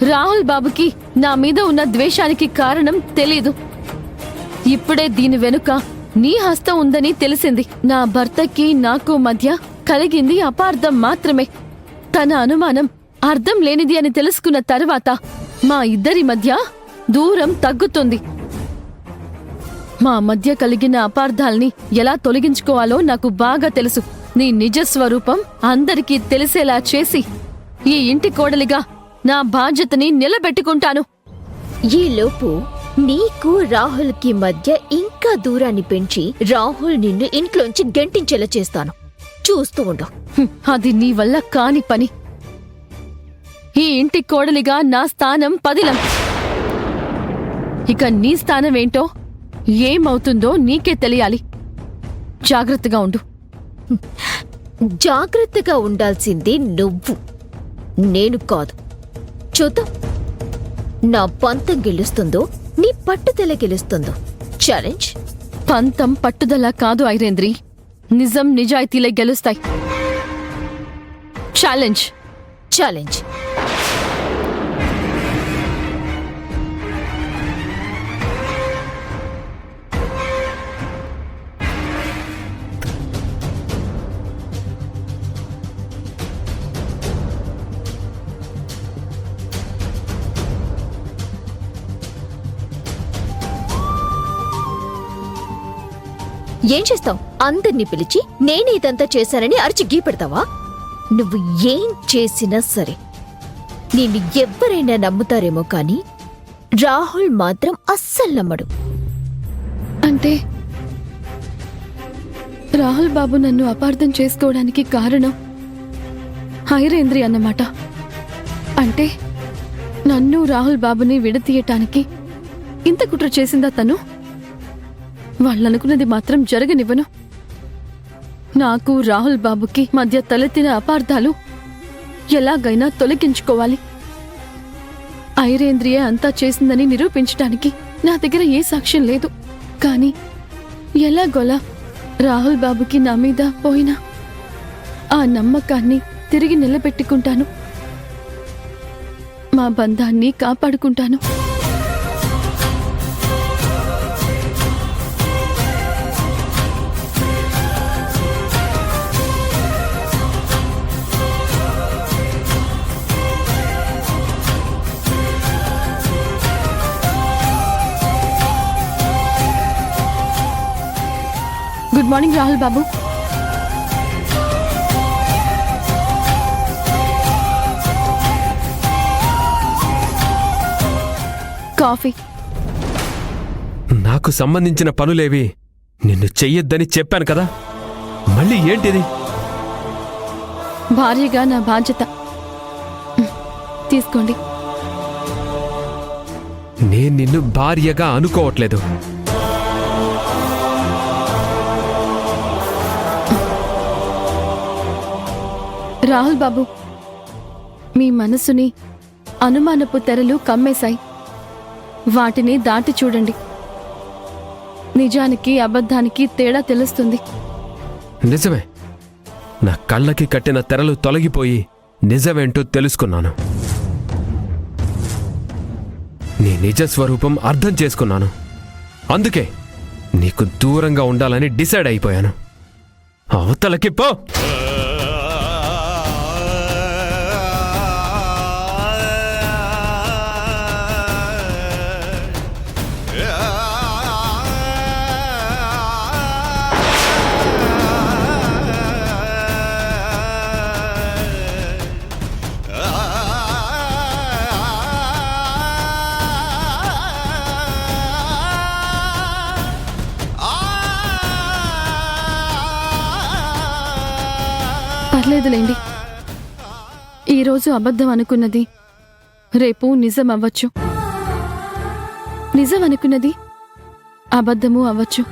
రాహుల్ బాబుకి నా మీద ఉన్న ద్వేషానికి కారణం తెలీదు. ఇప్పుడే దీని వెనుక నీ హస్తం ఉందని తెలిసింది. నా భర్తకి నాకు మధ్య కలిగింది అపార్థం మాత్రమే. తన అనుమానం అర్థం లేనిది అని తెలుసుకున్న తర్వాత మా ఇద్దరి మధ్య దూరం తగ్గుతుంది. మా మధ్య కలిగిన అపార్థాల్ని ఎలా తొలగించుకోవాలో నాకు బాగా తెలుసు. నీ నిజస్వరూపం అందరికీ తెలిసేలా చేసి ఈ ఇంటి కోడలిగా నా బాధ్యతని నిలబెట్టుకుంటాను. ఈలోపు నీకు రాహుల్కి మధ్య ఇంకా దూరాన్ని పెంచి రాహుల్ నిన్ను ఇంట్లోంచి గెంటించేలా చేస్తాను. చూస్తూ ఉండు. అది నీ వల్ల కాని పని. ఈ ఇంటి కోడలిగా నా స్థానం పదిలం. ఇక నీ స్థానం ఏంటో ఏమవుతుందో నీకే తెలియాలి. జాగ్రత్తగా ఉండు. జాగ్రత్తగా ఉండాల్సింది నువ్వు, నేను కాదు. చూద్దాం నా పంతం గెలుస్తుందో నీ పట్టుదల గెలుస్తుందో. ఛాలెంజ్. పంతం పట్టుదల కాదు ఐరేంద్రి, నిజం నిజాయితీలే గెలుస్తాయి. ఛాలెంజ్. ఛాలెంజ్. ఏం చేస్తావు? అందర్నీ పిలిచి నేనే ఇదంతా చేశానని అరిచి గీపెడతావా? నువ్వు ఏం చేసినా సరే నిన్ను ఎవ్వరైనా నమ్ముతారేమో కానీ రాహుల్ మాత్రం అస్సలు నమ్మడు. అంటే రాహుల్ బాబు నన్ను అపార్థం చేసుకోవడానికి కారణం ఐరేంద్రి అన్నమాట. అంటే నన్ను రాహుల్ బాబుని విడతీయటానికి ఇంత కుట్ర చేసిందా తను? వాళ్ళనుకున్నది మాత్రం జరగనివ్వను. నాకు రాహుల్ బాబుకి మధ్య తలెత్తిన అపార్థాలు ఎలాగైనా తొలగించుకోవాలి. ఐరేంద్రియే అంతా చేసిందని నిరూపించటానికి నా దగ్గర ఏ సాక్ష్యం లేదు. కానీ ఎలాగోలా రాహుల్ బాబుకి నా మీద పోయినా ఆ నమ్మకాన్ని తిరిగి నిలబెట్టుకుంటాను. మా బంధాన్ని కాపాడుకుంటాను. గుడ్ మార్నింగ్ రాహుల్ బాబు. కాఫీ. నాకు సంబంధించిన పనులేవి నిన్ను చెయ్యొద్దని చెప్పాను కదా, మళ్ళీ ఏంటిది? భార్యగా నా బాధ్యత. తీసుకోండి. నేను నిన్ను భార్యగా అనుకోవట్లేదు. రాహుల్ బాబు, మీ మనసుని అనుమానపు తెరలు కమ్మేశాయి. వాటిని దాటి చూడండి. నిజానికి అబద్ధానికి తేడా తెలుస్తుంది. నిజమే, నా కళ్ళకి కట్టిన తెరలు తొలగిపోయి నిజమేంటో తెలుసుకున్నాను. నీ నిజస్వరూపం అర్థం చేసుకున్నాను. అందుకే నీకు దూరంగా ఉండాలని డిసైడ్ అయిపోయాను. అవతలకి పో. పర్లేదులేండి. ఈరోజు అబద్ధం అనుకున్నది రేపు నిజం అవ్వచ్చు. నిజం అనుకున్నది అబద్ధము అవ్వచ్చు.